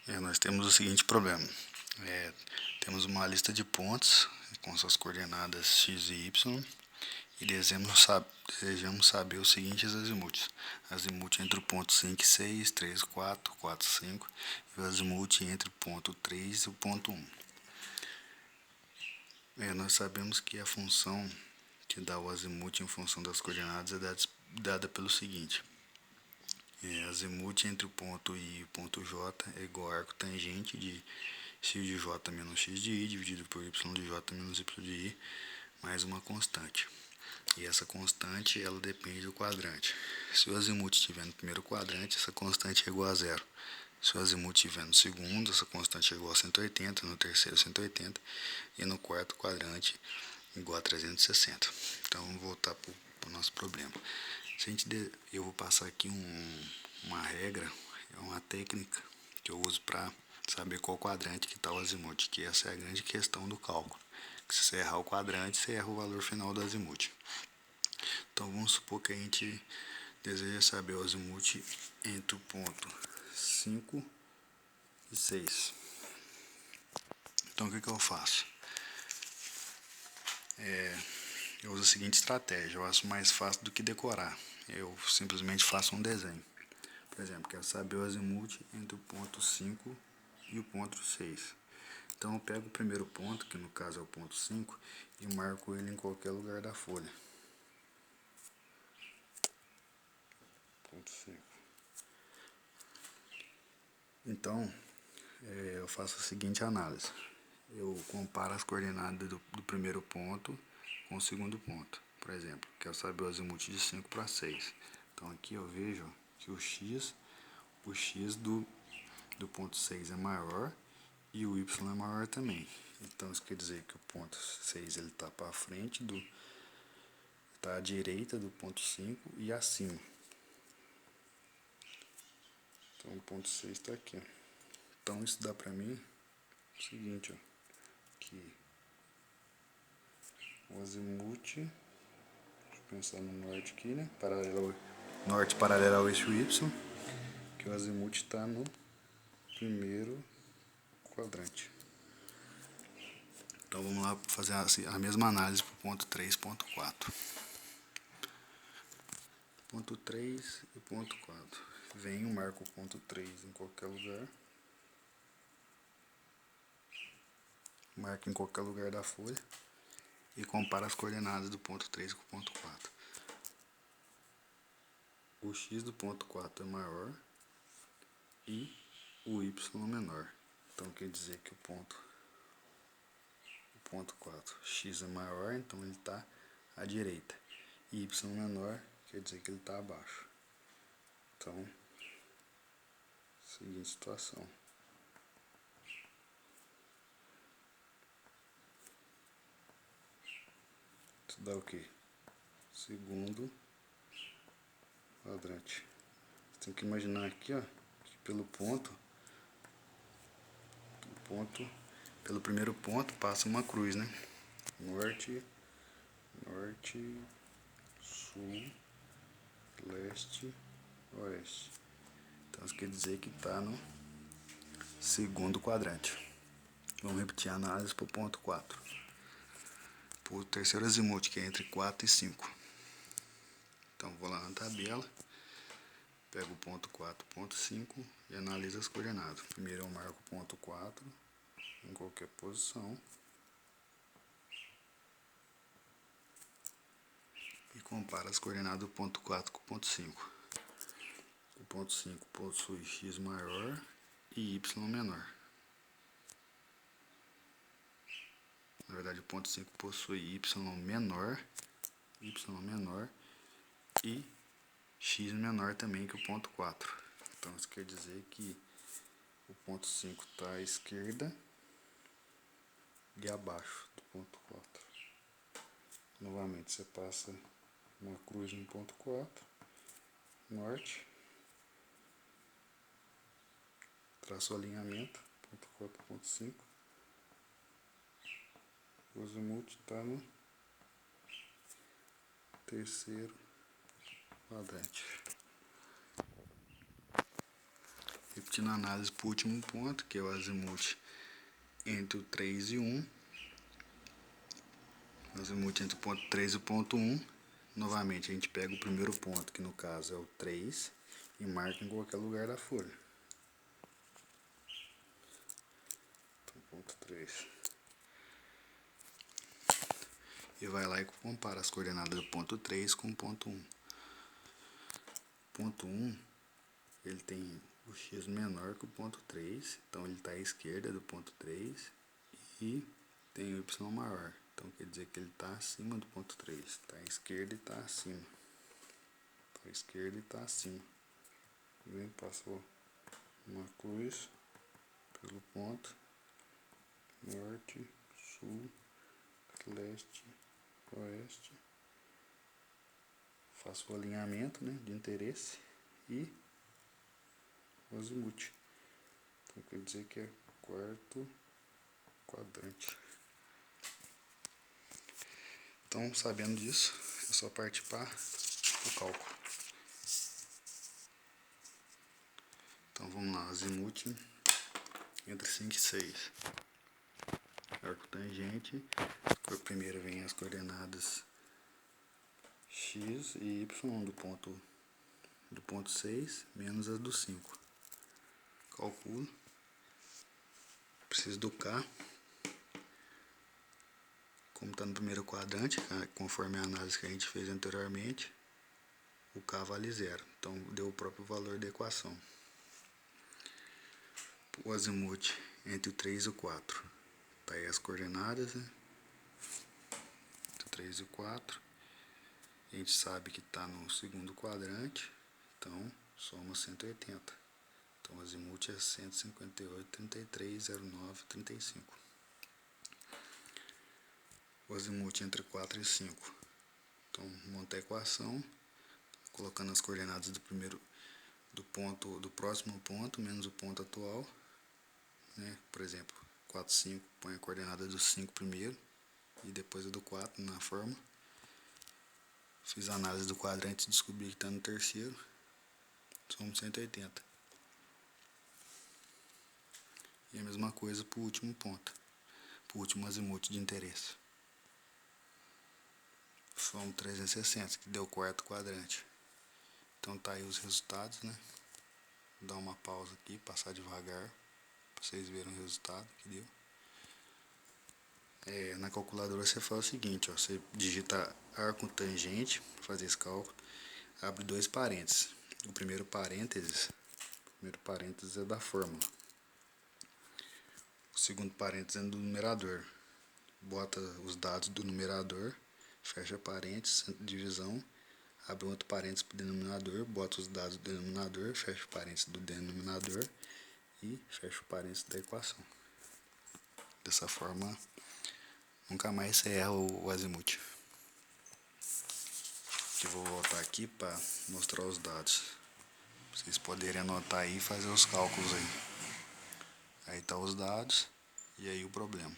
Nós temos o seguinte problema. Temos uma lista de pontos com suas coordenadas x e y e desejamos saber os seguintes azimuths. Azimuth entre o ponto 5 e 6, 3, 4, 4, 5 e o azimuth entre o ponto 3 e o ponto 1. Nós sabemos que a função que dá o azimuth em função das coordenadas é dada pelo seguinte. Azimuth entre o ponto I e o ponto J é igual ao arco tangente de x de j menos x de i dividido por y de j menos y de i mais uma constante. E essa constante ela depende do quadrante. Se o azimuth estiver no primeiro quadrante, essa constante é igual a zero. Se o azimuth estiver no segundo, essa constante é igual a 180, no terceiro 180 e no quarto quadrante igual a 360. Então vamos voltar para o nosso problema. Eu vou passar aqui uma regra, uma técnica que eu uso para saber qual quadrante que está o azimuth, que essa é a grande questão do cálculo. Que se você errar o quadrante, você erra o valor final do azimuth. Então vamos supor que a gente deseja saber o azimuth entre o ponto 5 e 6. Então o que eu faço? Eu uso a seguinte estratégia, eu acho mais fácil do que decorar. Eu simplesmente faço um desenho. Por exemplo, quero saber o azimuth entre o ponto 5 e o ponto 6. Então eu pego o primeiro ponto, que no caso é o ponto 5, e marco ele em qualquer lugar da folha. Ponto 5. Então, eu faço a seguinte análise. Eu comparo as coordenadas do primeiro ponto com o segundo ponto. Por exemplo, quero saber o azimuth de 5 para 6. Então aqui eu vejo que o x do ponto 6 é maior e o y é maior também. Então isso quer dizer que o ponto 6 está para frente, está à direita do ponto 5 e acima. Então o ponto 6 está aqui. Então isso dá para mim o seguinte, que o azimuth, deixa eu pensar no norte aqui, né? Norte paralelo ao eixo y, que o azimuth está no primeiro quadrante. Então vamos lá fazer a mesma análise para o ponto 3 e ponto 4. Ponto 3 e ponto 4. Venho, marco o ponto 3 em qualquer lugar. Marco em qualquer lugar da folha. E comparo as coordenadas do ponto 3 com o ponto 4. O x do ponto 4 é maior e o y menor. Então quer dizer que o ponto 4, x é maior, então ele está à direita. E y menor, quer dizer que ele está abaixo. Então, seguinte situação. Isso dá o quê? Segundo quadrante. Você tem que imaginar aqui, ó, que pelo primeiro ponto passa uma cruz, né? Norte, sul, leste, oeste. Então isso quer dizer que está no segundo quadrante. Vamos repetir a análise para o ponto 4. Para o terceiro azimuth, que é entre 4 e 5. Então vou lá na tabela, pego o ponto 4, ponto 5 e analiso as coordenadas. Primeiro eu marco o ponto 4 em qualquer posição. E comparo as coordenadas do ponto 4 com o ponto 5. O ponto 5 possui x maior e y menor. Na verdade, o ponto 5 possui y menor e x menor também que o ponto 4. Então isso quer dizer que o ponto 5 está à esquerda e abaixo do ponto 4. Novamente, você passa uma cruz no ponto 4, norte, traça o alinhamento, ponto 4, ponto 5. O azimuth está no terceiro quadrante. Repetindo a análise para o último ponto, que é o azimuth entre o 3 e 1. O azimuth entre o ponto 3 e o ponto 1. Novamente, a gente pega o primeiro ponto, que no caso é o 3, e marca em qualquer lugar da folha. Então, ponto 3. E vai lá e compara as coordenadas do ponto 3 com o ponto 1. Ponto 1, ele tem o x menor que o ponto 3, então ele está à esquerda do ponto 3, e tem o y maior, então quer dizer que ele está acima do ponto 3, está à esquerda e está acima. Está à esquerda e está acima. Passou uma cruz pelo ponto norte, sul, leste, oeste. Faço o alinhamento, né, de interesse e o azimuth. Então quer dizer que é quarto quadrante. Então, sabendo disso, é só partir para o cálculo. Então vamos lá, azimuth entre 5 e 6. Arco tangente, primeiro vem as coordenadas x e y do ponto 6 menos as do 5. Calculo. Preciso do K. Como está no primeiro quadrante, conforme a análise que a gente fez anteriormente, o K vale 0. Então deu o próprio valor da equação. O azimuth entre o 3 e o 4. Tá aí as coordenadas, né? Entre o 3 e o 4. A gente sabe que está no segundo quadrante, então soma 180. Então o azimuth é 158, 33, 09, 35. O azimuth entre 4 e 5. Então monta a equação, colocando as coordenadas do próximo ponto menos o ponto atual, né? Por exemplo, 4, 5, põe a coordenada do 5 primeiro e depois a do 4 na forma. Fiz a análise do quadrante e descobri que está no terceiro. Somos 180. E a mesma coisa para o último ponto, para o último azimuth de interesse. Somos 360, que deu o quarto quadrante. Então tá aí os resultados, né? Vou dar uma pausa aqui, passar devagar, para vocês verem o resultado que deu. Na calculadora você faz o seguinte, ó, você digita arco tangente para fazer esse cálculo, abre dois parênteses. O primeiro parênteses é da fórmula. O segundo parênteses é do numerador. Bota os dados do numerador, fecha parênteses, divisão, abre outro parênteses para o denominador, bota os dados do denominador, fecha o parênteses do denominador e fecha o parênteses da equação. Dessa forma, nunca mais você erra o azimuth. Eu vou voltar aqui para mostrar os dados. Pra vocês poderem anotar aí e fazer os cálculos aí. Aí tá os dados e aí o problema.